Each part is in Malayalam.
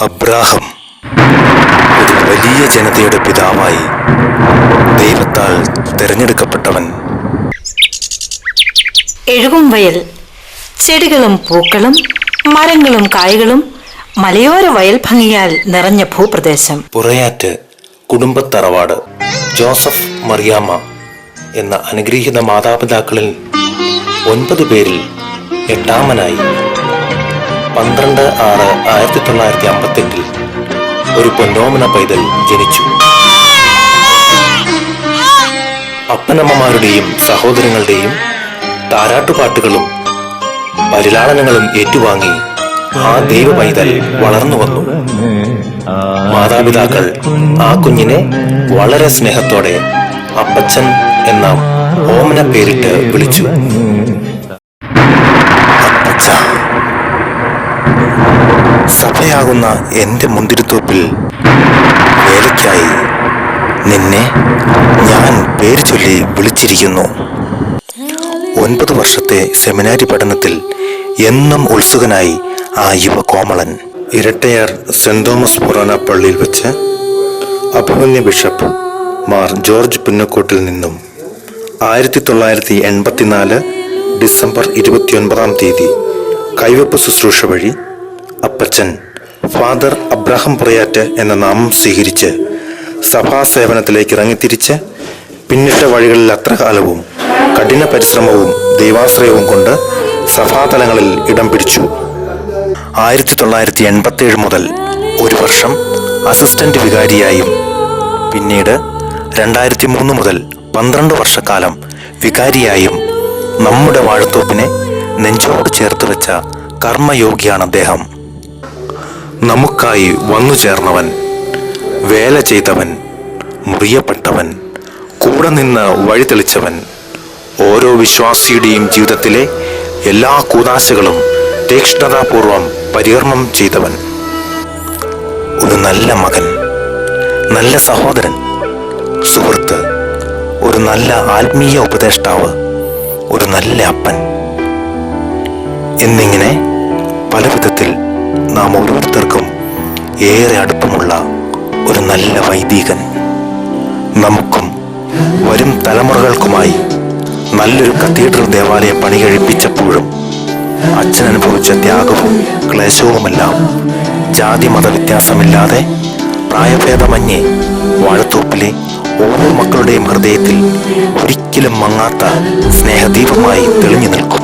അബ്രാഹം ഒരു വലിയ ജനതയുടെ പിതാവായി ദൈവത്താൽ തിരഞ്ഞെടുക്കപ്പെട്ടവൻ. എഴുകും വയൽ, ചെടികളും പൂക്കളും മരങ്ങളും കായകളും മലയോര വയൽ ഭംഗിയാൽ നിറഞ്ഞ ഭൂപ്രദേശം. പുറയാറ്റ് കുടുംബത്തറവാട്. ജോസഫ് മറിയാമ്മ എന്ന അനുഗ്രഹീത മാതാപിതാക്കളിൽ 9 പേരിൽ 8ാമനായി 12/6/1958 ഒരു പൊന്നോമന പൈതൽ ജനിച്ചു. അപ്പനമ്മമാരുടെയും സഹോദരങ്ങളുടെയും താരാട്ടുപാട്ടുകളും പരിലാളനങ്ങളും ഏറ്റുവാങ്ങി ആ ദൈവ പൈതൽ വളർന്നു വന്നു. മാതാപിതാക്കൾ ആ കുഞ്ഞിനെ വളരെ സ്നേഹത്തോടെ അപ്പച്ചൻ എന്ന ഓമന പേരിട്ട് വിളിച്ചു. അപ്പച്ച, സഭയാകുന്ന എന്റെ മുന്തിരിത്തോപ്പിൽ വേലയ്ക്കായി നിന്നെ ഞാൻ പേര് ചൊല്ലി വിളിച്ചിരിക്കുന്നു. 9 വർഷത്തെ സെമിനാരി പഠനത്തിൽ എന്നും ഉത്സുകനായി ആ യുവ കോമളൻ ഇരട്ടയാർ സെന്റ് തോമസ് ഫൊറോന പള്ളിയിൽ വെച്ച് അഭിമന്യ ബിഷപ്പ് മാർ ജോർജ് പുന്നക്കോട്ടിൽ നിന്നും 1984 ഡിസംബർ 29-ാം തീയതി കൈവപ്പ് ശുശ്രൂഷ വഴി അപ്പച്ചൻ ഫാദർ അബ്രാഹം പുറയാറ്റ് എന്ന നാമം സ്വീകരിച്ച് സഭാസേവനത്തിലേക്ക് ഇറങ്ങിത്തിരിച്ച് പിന്നിട്ട വഴികളിൽ അത്ര കാലവും കഠിന പരിശ്രമവും ദൈവാശ്രയവും കൊണ്ട് സഭാതലങ്ങളിൽ ഇടം പിടിച്ചു. 1987 മുതൽ 1 വർഷം അസിസ്റ്റന്റ് വികാരിയായും പിന്നീട് 2003 മുതൽ 12 വർഷക്കാലം വികാരിയായും നമ്മുടെ വാഴത്തോപ്പിനെ നെഞ്ചോട് ചേർത്ത് വെച്ച കർമ്മയോഗിയാണ് അദ്ദേഹം. നമുക്കായി വന്നു ചേർന്നവൻ, വേല ചെയ്തവൻ, മുറിയപ്പെട്ടവൻ, കൂടെ നിന്ന് വഴി തെളിച്ചവൻ, ഓരോ വിശ്വാസിയുടെയും ജീവിതത്തിലെ എല്ലാ കൂതാശകളും തീക്ഷ്ണതാപൂർവം പരികർമ്മം ചെയ്തവൻ, ഒരു നല്ല മകൻ, നല്ല സഹോദരൻ, സുഹൃത്ത്, ഒരു നല്ല ആത്മീയ ഉപദേഷ്ടാവ്, ഒരു നല്ല അപ്പൻ എന്നിങ്ങനെ പല വിധത്തിൽ നാം ഓരോരുത്തർക്കും ഏറെ അടുപ്പമുള്ള ഒരു നല്ല വൈദികൻ. നമുക്കും വരും തലമുറകൾക്കുമായി നല്ലൊരു കത്തീഡ്രൽ ദേവാലയം പണി കഴിപ്പിച്ചപ്പോഴും അച്ഛൻ അനുഭവിച്ച ത്യാഗവും ക്ലേശവുമെല്ലാം ജാതി മത വ്യത്യാസമില്ലാതെ പ്രായഭേദമന്യേ വാഴത്തോപ്പിലെ ഓരോ മക്കളുടെയും ഹൃദയത്തിൽ ഒരിക്കലും മങ്ങാത്ത സ്നേഹദീപമായി തെളിഞ്ഞു നിൽക്കും.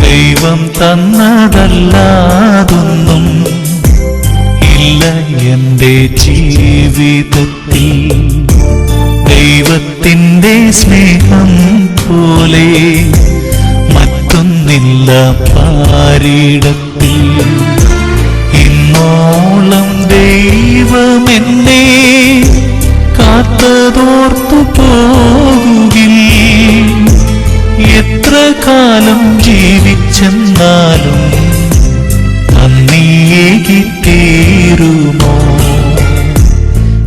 ദൈവം തന്നതല്ലാതൊന്നും ഇല്ല എൻ്റെ ജീവിതത്തിൽ. ദൈവത്തിൻ്റെ സ്നേഹം പോലെ മറ്റൊന്നില്ല പാരിടത്തിൽ. ഇന്നോളം ദൈവമെന്നെ കാത്തതോർത്തു പോകുകിൽ. എത്ര കാലം ജീവിച്ചെന്നാലും നന്ദിയേകിത്തീരുമോ?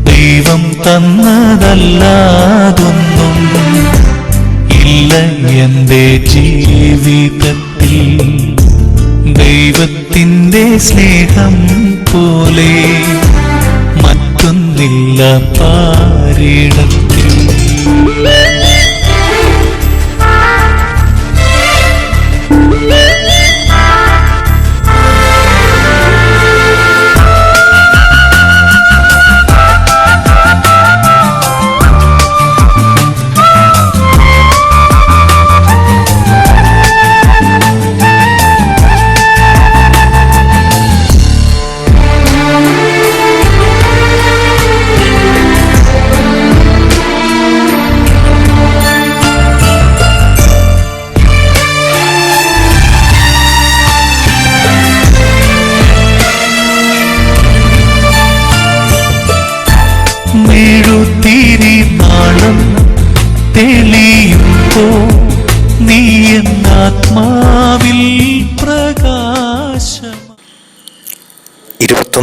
ദൈവം തന്നതല്ലാതൊന്നും ഇല്ല എൻ്റെ ജീവിതത്തിൽ. ദൈവത്തിൻ്റെ സ്നേഹം പോലെ മറ്റൊന്നില്ല പാരിടത്തിൽ.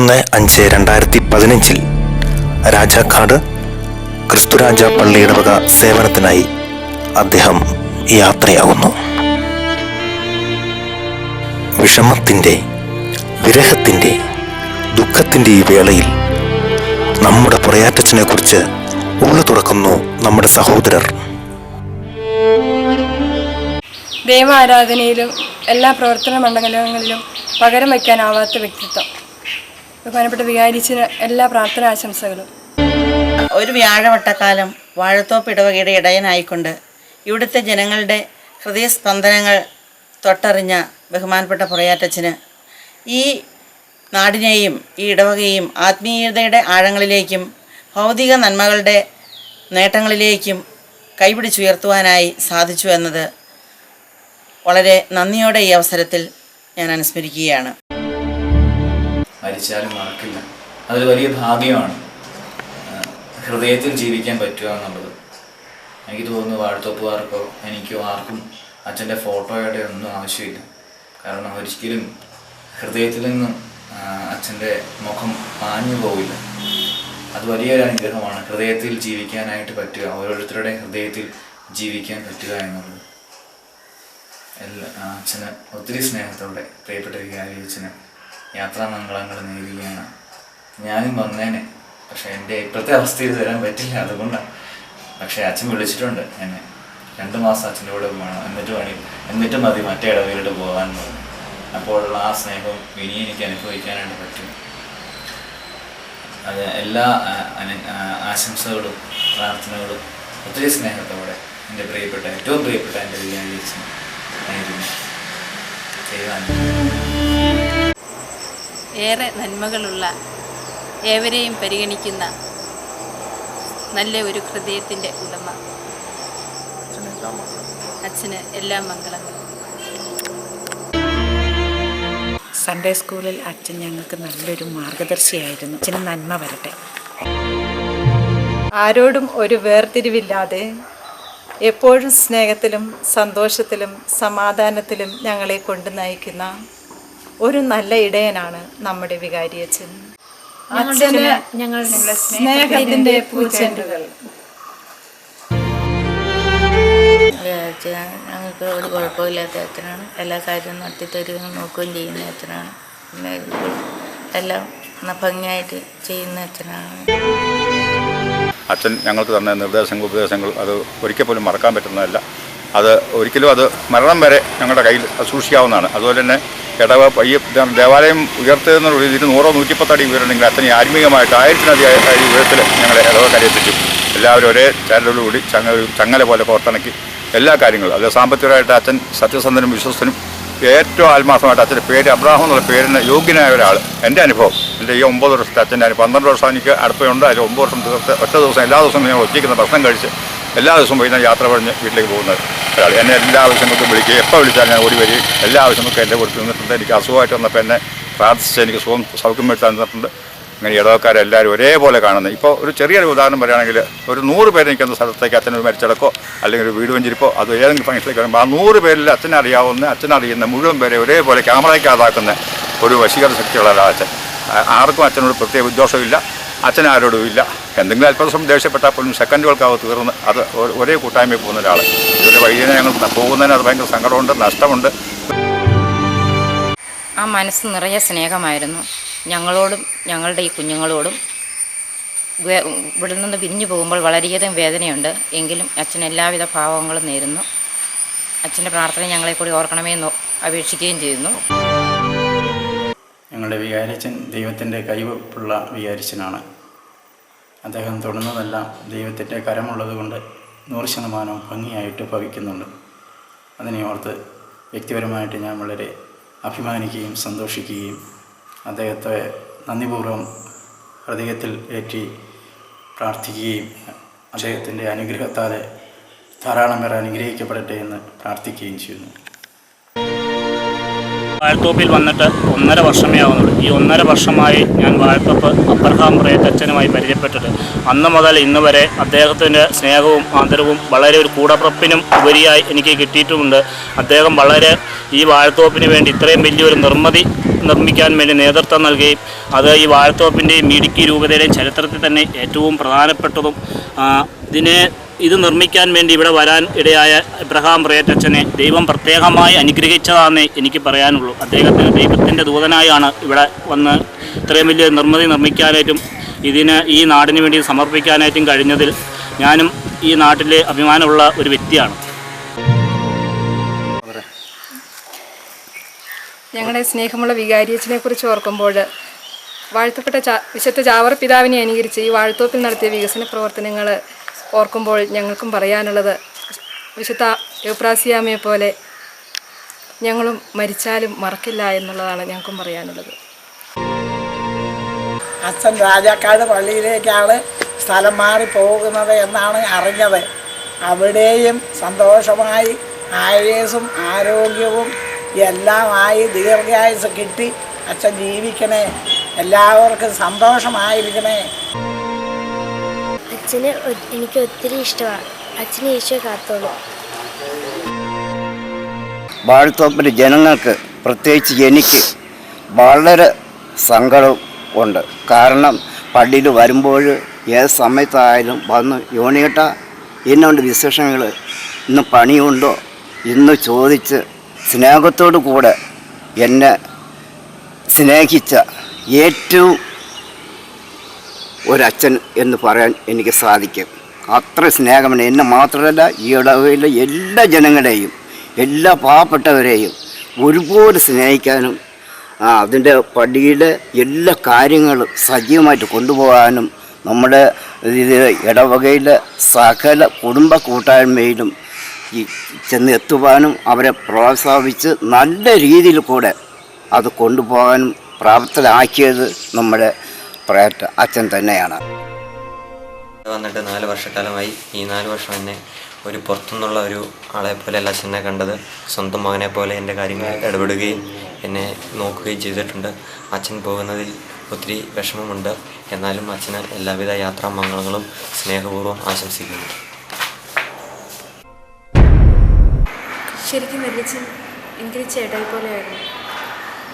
31/5/2015 രാജാക്കാട് ക്രിസ്തുരാജ പള്ളിയുടെ വക സേവനത്തിനായി അദ്ദേഹം യാത്രയാകുന്നു. വിഷമത്തിൻ്റെ, വിരഹത്തിൻ്റെ, ദുഃഖത്തിൻ്റെ ഈ വേളയിൽ നമ്മുടെ പുറയാറ്റച്ചനെ കുറിച്ച് ഉള്ളു തുറക്കുന്നു നമ്മുടെ സഹോദരർ. ദൈവാരാധനയിലും എല്ലാ പ്രവർത്തന മണ്ഡലങ്ങളിലും പകരം വയ്ക്കാനാവാത്ത വ്യക്തിത്വം. ബഹുമാനപ്പെട്ട വികാരിച്ചിന് എല്ലാ പ്രാർത്ഥന ആശംസകളും. ഒരു വ്യാഴവട്ടക്കാലം വാഴത്തോപ്പ് ഇടവകയുടെ ഇടയനായിക്കൊണ്ട് ഇവിടുത്തെ ജനങ്ങളുടെ ഹൃദയസ്പന്ദനങ്ങൾ തൊട്ടറിഞ്ഞ ബഹുമാനപ്പെട്ട പുറയാറ്റച്ചന് ഈ നാടിനെയും ഈ ഇടവകയും ആത്മീയതയുടെ ആഴങ്ങളിലേക്കും ഭൗതിക നന്മകളുടെ നേട്ടങ്ങളിലേക്കും കൈപിടിച്ചുയർത്തുവാനായി സാധിച്ചു എന്നത് വളരെ നന്ദിയോടെ ഈ അവസരത്തിൽ ഞാൻ അനുസ്മരിക്കുകയാണ്. മരിച്ചാലും മറക്കില്ല, അതൊരു വലിയ ഭാഗ്യമാണ്. ഹൃദയത്തിൽ ജീവിക്കാൻ പറ്റുക എന്നുള്ളത് എനിക്ക് തോന്നുന്നു വാഴത്തോപ്പുകാർക്കോ എനിക്കോ ആർക്കും അച്ഛൻ്റെ ഫോട്ടോയുടെ ഒന്നും ആവശ്യമില്ല. കാരണം ഒരിക്കലും ഹൃദയത്തിൽ നിന്നും അച്ഛൻ്റെ മുഖം മാഞ്ഞു പോവില്ല. അത് വലിയൊരു അനുഗ്രഹമാണ്. ഹൃദയത്തിൽ ജീവിക്കാനായിട്ട് പറ്റുക, ഓരോരുത്തരുടെ ഹൃദയത്തിൽ ജീവിക്കാൻ പറ്റുക എന്നുള്ളത്. അച്ഛന് ഒത്തിരി സ്നേഹത്തോടെ പ്രിയപ്പെട്ട വികാരി അച്ഛന് യാത്രാമംഗളങ്ങൾ നേരുകയാണ്. ഞാനും വന്നേനെ, പക്ഷെ എൻ്റെ ഇപ്പോഴത്തെ അവസ്ഥയിൽ വരാൻ പറ്റില്ല, അതുകൊണ്ടാണ്. പക്ഷേ അച്ഛൻ വിളിച്ചിട്ടുണ്ട് എന്നെ. 2 മാസം അച്ഛൻ്റെ കൂടെ പോകണം, എന്നിട്ടും മതി മറ്റേ ഇടവയിലോട്ട് പോകാൻ പറഞ്ഞു. അപ്പോഴുള്ള ആ സ്നേഹവും ഇനി എനിക്ക് അനുഭവിക്കാനായിട്ട് പറ്റും. അത് എല്ലാ ആശംസകളും പ്രാർത്ഥനകളും ഒത്തിരി സ്നേഹത്തോടെ എൻ്റെ ഏറ്റവും പ്രിയപ്പെട്ട എൻ്റെ വികാരി അച്ഛന് നേരുന്നു. ഏറെ നന്മകളുള്ള, ഏവരെയും പരിഗണിക്കുന്ന നല്ല ഒരു ഹൃദയത്തിൻ്റെ ഉടമ അച്ഛന് എല്ലാ മംഗളങ്ങളും. സൺഡേ സ്കൂളിൽ അച്ഛൻ ഞങ്ങൾക്ക് നല്ലൊരു മാർഗദർശിയായിരുന്നു. അച്ഛന് നന്മ വരട്ടെ. ആരോടും ഒരു വേർതിരിവില്ലാതെ എപ്പോഴും സ്നേഹത്തിലും സന്തോഷത്തിലും സമാധാനത്തിലും ഞങ്ങളെ കൊണ്ടു നയിക്കുന്ന ഒരു നല്ല ഇടയനാണ് നമ്മുടെ വികാരിയച്ഛൻ. അച്ഛന് സ്നേഹത്തിൻ്റെ പൂച്ചെണ്ടുകൾ. ഞങ്ങൾക്ക് ഒരു കുഴപ്പമില്ലാത്ത അച്ഛനാണ്. എല്ലാ കാര്യവും നടത്തി തരുകയും നോക്കുകയും ചെയ്യുന്ന അച്ഛനാണ്. പിന്നെ എല്ലാം ഭംഗിയായിട്ട് ചെയ്യുന്ന അച്ഛനാണ്. അച്ഛൻ ഞങ്ങൾക്ക് തന്ന നിർദ്ദേശങ്ങൾ, ഉപദേശങ്ങൾ അത് ഒരിക്കൽ പോലും മറക്കാൻ പറ്റുന്നതല്ല. അത് ഒരിക്കലും അത് മരണം വരെ ഞങ്ങളുടെ കയ്യിൽ സൂക്ഷിക്കാവുന്നതാണ്. അതുപോലെ തന്നെ ഈ ദേവാലയം ഉയർത്തുന്ന രീതിയിൽ 100-110 അടി ഉയരണമെങ്കിൽ അച്ഛനെ ആത്മീയമായിട്ട് 1000-ലധികം അടി ഉയരത്തിൽ ഞങ്ങളെ ഇടവകരയെത്തിച്ചു. എല്ലാവരും ഒരേ ചാനലോടുകൂടി ചങ്ങല പോലെ കോർത്തിണക്കി എല്ലാ കാര്യങ്ങളും. അത് സാമ്പത്തികമായിട്ട് അച്ഛൻ സത്യസന്ധനും വിശ്വസ്തനും ഏറ്റവും ആത്മാർത്ഥമായിട്ട് അച്ഛൻ്റെ പേര് അബ്രാഹം എന്നുള്ള പേരിന് യോഗ്യനായ ഒരാൾ. എൻ്റെ അനുഭവം, എൻ്റെ ഈ 9 വർഷത്തെ അച്ഛൻ്റെ 12 വർഷം എനിക്ക് അടുപ്പമുണ്ട്. അതിൽ 9 വർഷം ഒറ്റ ദിവസം എല്ലാ ദിവസവും ഞങ്ങൾ ഒറ്റയ്ക്കുന്ന ഭക്ഷണം കഴിച്ച് എല്ലാ ദിവസവും പോയി ഞാൻ യാത്ര പറഞ്ഞ് വീട്ടിലേക്ക് പോകുന്ന ഒരാൾ. എന്നെ എല്ലാ ആവശ്യങ്ങൾക്കും വിളിക്കുക, എപ്പോൾ വിളിച്ചാൽ ഞാൻ ഓടി വരികയും എല്ലാ ആവശ്യങ്ങൾക്കും എൻ്റെ കൊടുത്ത് നിന്നിട്ടുണ്ട്. എനിക്ക് അസുഖമായിട്ട് വന്നപ്പോൾ എന്നെ പ്രാർത്ഥിച്ച് എനിക്ക് സൗഖ്യം വരുത്താൻ നിന്നിട്ടുണ്ട്. അങ്ങനെ ഇടവക്കാരെല്ലാവരും ഒരേപോലെ കാണുന്നത്. ഇപ്പോൾ ഒരു ചെറിയൊരു ഉദാഹരണം പറയുകയാണെങ്കിൽ, ഒരു 100 പേര് നിൽക്കുന്ന സ്ഥലത്തേക്ക് അച്ഛനൊരു മരിച്ചടക്കോ അല്ലെങ്കിൽ ഒരു വീട് വെഞ്ചിരിപ്പോ അത് ഏതെങ്കിലും ഫംഗ്ഷനിലേക്ക് വരുമ്പോൾ ആ 100 പേരിൽ അച്ഛനറിയുന്ന മുഴുവൻ പേരെ ഒരേപോലെ ക്യാമറയ്ക്ക് അതാക്കുന്ന ഒരു വശീകരണ ശക്തിയുള്ള ഒരാളച്ഛൻ. ആർക്കും അച്ഛനോട് പ്രത്യേക വിദ്വേഷമില്ല, അച്ഛൻ ആരോടും ഇല്ല. എന്തെങ്കിലും അല്പദിവസം ദേഷ്യപ്പെട്ടാൽ പോലും സെക്കൻഡുകൾക്കാവ് തീർന്ന് അത് ഒരേ കൂട്ടായ്മയിൽ പോകുന്ന ഒരാൾ. ഇതൊരു വൈകിട്ട് ഞങ്ങൾ പോകുന്നതിന് അത് ഭയങ്കര സങ്കടമുണ്ട്, നഷ്ടമുണ്ട്. ആ മനസ്സ് നിറയെ സ്നേഹമായിരുന്നു ഞങ്ങളോടും ഞങ്ങളുടെ ഈ കുഞ്ഞുങ്ങളോടും. ഇവിടെ നിന്ന് പിരിഞ്ഞു പോകുമ്പോൾ വളരെയധികം വേദനയുണ്ട്. എങ്കിലും അച്ഛൻ എല്ലാവിധ ഭാവങ്ങളും നേരുന്നു. അച്ഛൻ്റെ പ്രാർത്ഥന ഞങ്ങളെ കൂടി ഓർക്കണമെന്ന് അപേക്ഷിക്കുകയും ചെയ്യുന്നു. ഞങ്ങളുടെ വികാരിച്ചൻ ദൈവത്തിൻ്റെ കൈവപ്പുള്ള വികാരിച്ചനാണ്. അദ്ദേഹം തൊടുന്നതെല്ലാം ദൈവത്തിൻ്റെ കരമുള്ളത് കൊണ്ട് 100% ഭംഗിയായിട്ട് ഭവിക്കുന്നുണ്ട്. അതിനെ ഓർത്ത് വ്യക്തിപരമായിട്ട് ഞാൻ വളരെ അഭിമാനിക്കുകയും സന്തോഷിക്കുകയും അദ്ദേഹത്തെ നന്ദിപൂർവ്വം ഹൃദയത്തിൽ ഏറ്റി പ്രാർത്ഥിക്കുകയും അദ്ദേഹത്തിൻ്റെ അനുഗ്രഹത്താൽ ധാരാളം പേർ അനുഗ്രഹിക്കപ്പെടട്ടെ എന്ന് പ്രാർത്ഥിക്കുകയും ചെയ്യുന്നു. വാഴത്തോപ്പിൽ വന്നിട്ട് 1.5 വർഷമേ ആവുന്നുള്ളൂ. ഈ 1.5 വർഷമായി ഞാൻ വാഴത്തോപ്പ് അബ്രഹാം പ്രേതച്ഛനുമായി പരിചയപ്പെട്ടിട്ട് അന്ന് മുതൽ ഇന്ന് വരെ അദ്ദേഹത്തിൻ്റെ സ്നേഹവും ആദരവും വളരെ ഒരു കൂടപ്പിറപ്പിനും ഉപരിയായി എനിക്ക് കിട്ടിയിട്ടുമുണ്ട്. അദ്ദേഹം വളരെ ഈ വാഴത്തോപ്പിന് വേണ്ടി ഇത്രയും വലിയൊരു നിർമ്മിക്കാൻ വേണ്ടി നേതൃത്വം നൽകുകയും അത് ഈ വാഴത്തോപ്പിൻ്റെയും ഇടുക്കി രൂപതയുടെയും ചരിത്രത്തിൽ തന്നെ ഏറ്റവും പ്രധാനപ്പെട്ടതും ഇത് നിർമ്മിക്കാൻ വേണ്ടി ഇവിടെ വരാൻ ഇടയായ അബ്രഹാം പ്രേതച്ഛനെ ദൈവം പ്രത്യേകമായി അനുഗ്രഹിച്ചതാണെന്നേ എനിക്ക് പറയാനുള്ളൂ. ദൈവത്തിൻ്റെ ദൂതനായാണ് ഇവിടെ വന്ന് ഇത്രയും വലിയ നിർമ്മിക്കാനായിട്ടും ഈ നാടിന് വേണ്ടി സമർപ്പിക്കാനായിട്ടും കഴിഞ്ഞതിൽ ഞാനും ഈ നാട്ടിലെ അഭിമാനമുള്ള ഒരു വ്യക്തിയാണ്. ഞങ്ങളുടെ സ്നേഹമുള്ള വികാരിയച്ഛനെ കുറിച്ച് ഓർക്കുമ്പോൾ വാഴ്ത്തപ്പെട്ട വിശുദ്ധ ചാവറ പിതാവിനെ അനുകരിച്ച് ഈ വാഴത്തോപ്പിൽ നടത്തിയ വികസന പ്രവർത്തനങ്ങൾ ഓർക്കുമ്പോൾ ഞങ്ങൾക്കും പറയാനുള്ളത് വിശുദ്ധ എപ്രാസിയാമയെ പോലെ ഞങ്ങളും മരിച്ചാലും മറക്കില്ല എന്നുള്ളതാണ് ഞങ്ങൾക്കും പറയാനുള്ളത്. അച്ഛൻ രാജാക്കാട് പള്ളിയിലേക്കാണ് സ്ഥലം മാറി പോകുന്നത് എന്നാണ് അറിഞ്ഞത്. അവിടെയും സന്തോഷമായി ആയുസ്സും ആരോഗ്യവും എല്ലാമായി ദീർഘായുസ് കിട്ടി അച്ഛൻ ജീവിക്കണേ, എല്ലാവർക്കും സന്തോഷമായിരിക്കണേ. അച്ഛനെ എനിക്ക് ഒത്തിരി ഇഷ്ടമാണ്. അച്ഛനെ ഈശോ കാത്തോളൂ. വാഴത്തോപ്പിൻ്റെ ജനങ്ങൾക്ക് പ്രത്യേകിച്ച് എനിക്ക് വളരെ സങ്കടം ഉണ്ട്. കാരണം പള്ളിയിൽ വരുമ്പോൾ ഏത് സമയത്തായാലും വന്ന് യോണിയേട്ട എന്നുണ്ട് വിശേഷങ്ങൾ, ഇന്ന് പണിയുണ്ടോ ഇന്ന് ചോദിച്ച് സ്നേഹത്തോടു കൂടെ എന്നെ സ്നേഹിച്ച ഏറ്റവും ഒരച്ഛൻ എന്ന് പറയാൻ എനിക്ക് സാധിക്കും. അത്ര സ്നേഹമാണ്. എന്നെ മാത്രമല്ല ഈ ഇടവയിലെ എല്ലാ ജനങ്ങളെയും എല്ലാ പാവപ്പെട്ടവരെയും ഒരുപോലെ സ്നേഹിക്കാനും അതിൻ്റെ പള്ളിയിലെ എല്ലാ കാര്യങ്ങളും സജീവമായിട്ട് കൊണ്ടുപോകാനും നമ്മുടെ ഇടവകയിലെ സകല കുടുംബ കൂട്ടായ്മയിലും ചെന്ന് എത്തുവാനും അവരെ പ്രോത്സാഹിപ്പിച്ച് നല്ല രീതിയിൽ കൂടെ അത് കൊണ്ടുപോകാനും പ്രാപ്തരാക്കിയത് നമ്മുടെ പ്രേറ്റ അച്ഛൻ തന്നെയാണ്. വന്നിട്ട് 4 വർഷക്കാലമായി. ഈ 4 വർഷം എന്നെ ഒരു പുറത്തുനിന്നുള്ള ഒരു ആളെ പോലെ അല്ല അച്ഛനെ കണ്ടത്. സ്വന്തം മകനെ പോലെ എൻ്റെ കാര്യങ്ങളിൽ ഇടപെടുകയും എന്നെ നോക്കുകയും ചെയ്തിട്ടുണ്ട്. അച്ഛൻ പോകുന്നതിൽ ഒത്തിരി വിഷമമുണ്ട്. എന്നാലും അച്ഛന് എല്ലാവിധ യാത്രാമംഗളങ്ങളും സ്നേഹപൂർവ്വം ആശംസിക്കുന്നു. ശരിക്കും വലിയച്ഛൻ എനിക്കൊരു ചേട്ടായി പോലെയായിരുന്നു.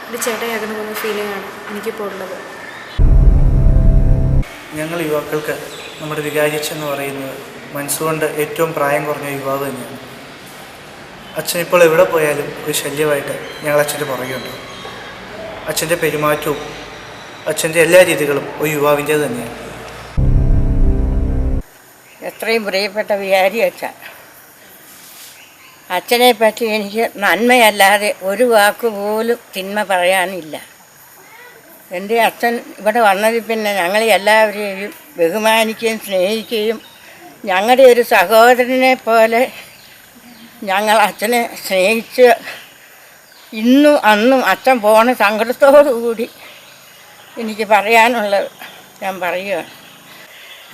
ഒരു ചേട്ടായാകുന്ന പോലെ ഫീലിംഗാണ് എനിക്കിപ്പോൾ ഉള്ളത്. ഞങ്ങൾ യുവാക്കൾക്ക് നമ്മുടെ വികാരിയച്ഛൻ എന്ന് പറയുന്നത് മനസ്സുകൊണ്ട് ഏറ്റവും പ്രായം കുറഞ്ഞ യുവാവ് തന്നെയാണ്. അച്ഛൻ ഇപ്പോൾ എവിടെ പോയാലും ഒരു ശല്യമായിട്ട് ഞങ്ങൾ അച്ഛൻ്റെ പുറകെയുണ്ട്. അച്ഛൻ്റെ പെരുമാറ്റവും അച്ഛൻ്റെ എല്ലാ രീതികളും ഒരു യുവാവിൻ്റേത് തന്നെയാണ്. എത്രയും പ്രിയപ്പെട്ട വികാരി അച്ഛൻ, അച്ഛനെ പറ്റി എനിക്ക് നന്മയല്ലാതെ ഒരു വാക്ക് പോലും തിന്മ പറയാനില്ല. എൻ്റെ അച്ഛൻ ഇവിടെ വന്നതിൽ പിന്നെ ഞങ്ങളെ എല്ലാവരെയും ബഹുമാനിക്കുകയും സ്നേഹിക്കുകയും ഞങ്ങളുടെ ഒരു സഹോദരനെ പോലെ ഞങ്ങൾ അച്ഛനെ സ്നേഹിച്ച് ഇന്നും അന്നും അച്ഛൻ പോണ സങ്കടത്തോടു കൂടി എനിക്ക് പറയാനുള്ളത് ഞാൻ പറയുകയാണ്.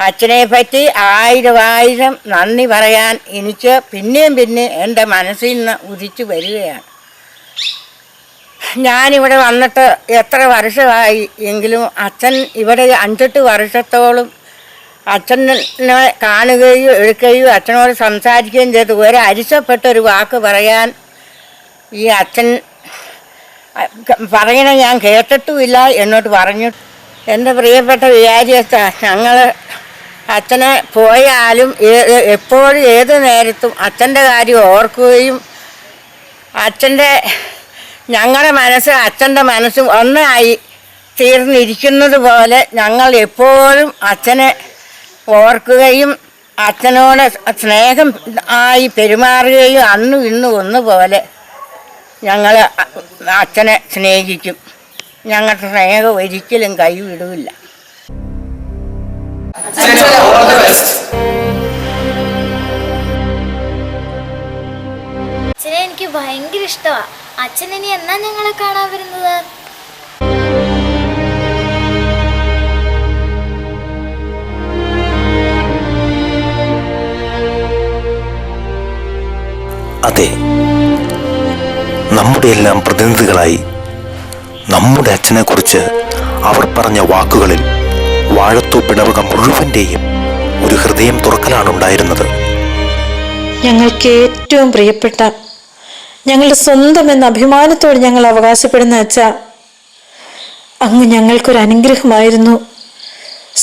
അച്ഛനെ പറ്റി 1000 നന്ദി പറയാൻ എനിക്ക് പിന്നെയും എൻ്റെ മനസ്സിൽ നിന്ന് ഉദിച്ചു വരികയാണ്. ഞാനിവിടെ വന്നിട്ട് എത്ര വർഷമായി എങ്കിലും അച്ഛൻ ഇവിടെ 5-8 വർഷത്തോളം അച്ഛനെ കാണുകയും എടുക്കുകയും അച്ഛനോട് സംസാരിക്കുകയും ചെയ്ത് ഒരു അരിശപ്പെട്ടൊരു വാക്ക് പറയാൻ ഈ അച്ഛൻ പറയണ ഞാൻ കേട്ടിട്ടുമില്ല, എന്നോട് പറഞ്ഞു. എൻ്റെ പ്രിയപ്പെട്ട വികാരി അച്ഛാ, ഞങ്ങൾ അച്ഛനെ പോയാലും എപ്പോഴും ഏത് നേരത്തും അച്ഛൻ്റെ കാര്യം ഓർക്കുകയും ഞങ്ങളുടെ മനസ്സ് അച്ഛൻ്റെ മനസ്സും ഒന്നായി തീർന്നിരിക്കുന്നത് പോലെ ഞങ്ങൾ എപ്പോഴും അച്ഛനെ ഓർക്കുകയും അച്ഛനോട് സ്നേഹം ആയി പെരുമാറുകയും അന്നും ഇന്നും ഒന്നുപോലെ ഞങ്ങൾ അച്ഛനെ സ്നേഹിക്കും. ഞങ്ങളുടെ സ്നേഹം ഒരിക്കലും കൈവിടില്ല. അച്ഛനെ എനിക്ക് ഭയങ്കര ഇഷ്ടമാണ്. അച്ഛൻ ഇനി എന്നാ ഞങ്ങളെ കാണാൻ വരുന്നത്? അതെ, നമ്മുടെ എല്ലാം പ്രതിനിധികളായി നമ്മുടെ അച്ഛനെക്കുറിച്ച് അവർ പറഞ്ഞ വാക്കുകളിൽ വാഴത്തോപ്പിടവക മുഴുവൻ്റെയും ഒരു ഹൃദയം തുറക്കലാണ് ഉണ്ടായിരുന്നത്. ഞങ്ങൾക്ക് ഏറ്റവും പ്രിയപ്പെട്ട, ഞങ്ങളുടെ സ്വന്തം എന്ന അഭിമാനത്തോടെ ഞങ്ങൾ അവകാശപ്പെടുന്ന അച്ഛ, അങ്ങ് ഞങ്ങൾക്കൊരു അനുഗ്രഹമായിരുന്നു,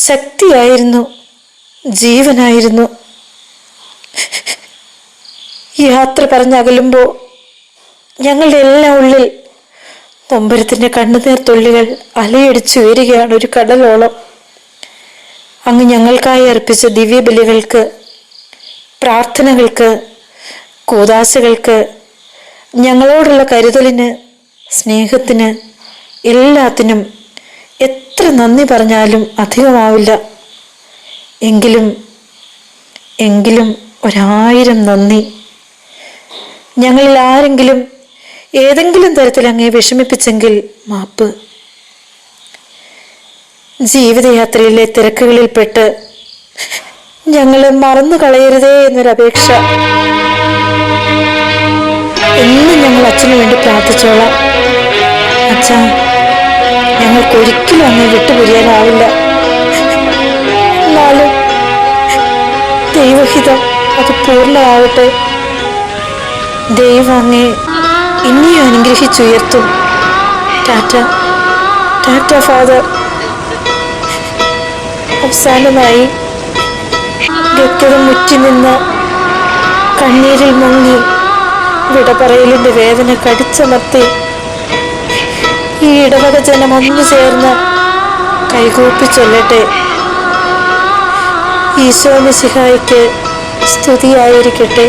ശക്തിയായിരുന്നു, ജീവനായിരുന്നു. യാത്ര പറഞ്ഞകലുമ്പോൾ ഞങ്ങളുടെ എല്ലാം ഉള്ളിൽ നൊമ്പരത്തിൻ്റെ കണ്ണുനീർ തുള്ളികൾ അലയടിച്ചു ഉയരുകയാണ് ഒരു കടലോളം. അങ്ങ് ഞങ്ങൾക്കായി അർപ്പിച്ച ദിവ്യബലികൾക്ക്, പ്രാർത്ഥനകൾക്ക്, കൂദാശകൾക്ക്, ഞങ്ങളോടുള്ള കരുതലിന്, സ്നേഹത്തിന്, എല്ലാത്തിനും എത്ര നന്ദി പറഞ്ഞാലും അധികമാവില്ല. എങ്കിലും 1000 നന്ദി. ഞങ്ങളിൽ ആരെങ്കിലും ഏതെങ്കിലും തരത്തിൽ അങ്ങേ വിഷമിപ്പിച്ചെങ്കിൽ മാപ്പ്. ജീവിതയാത്രയിലെ തിരക്കുകളിൽപ്പെട്ട് ഞങ്ങളെ മറന്നു കളയരുതേ എന്നൊരപേക്ഷ. എന്നും ഞങ്ങൾ അച്ഛനു വേണ്ടി പ്രാർത്ഥിച്ചോളാം. അച്ഛാ, ഞങ്ങൾക്കൊരിക്കലും അങ്ങേ വിട്ടുപിരിയാനാവില്ല. എന്നാലും ദൈവഹിതം അത് പൂർണ്ണമാവട്ടെ. ദൈവം അങ്ങേ ഇനിയും അനുഗ്രഹിച്ചുയർത്തും. ടാറ്റ, ടാറ്റ ഫാദർ. അവസാനമായി ഗദ്ഗതം മുറ്റി നിന്ന് കണ്ണീരിൽ മുങ്ങി വിട പറയലിൻ്റെ വേദന കടിച്ചമർത്തി ഈ ഇടവക ജനം ഒന്നു ചേർന്ന് കൈകൂപ്പി ചൊല്ലട്ടെ. ഈശോ മിശിഹായ്ക്ക് സ്തുതിയായിരിക്കട്ടെ.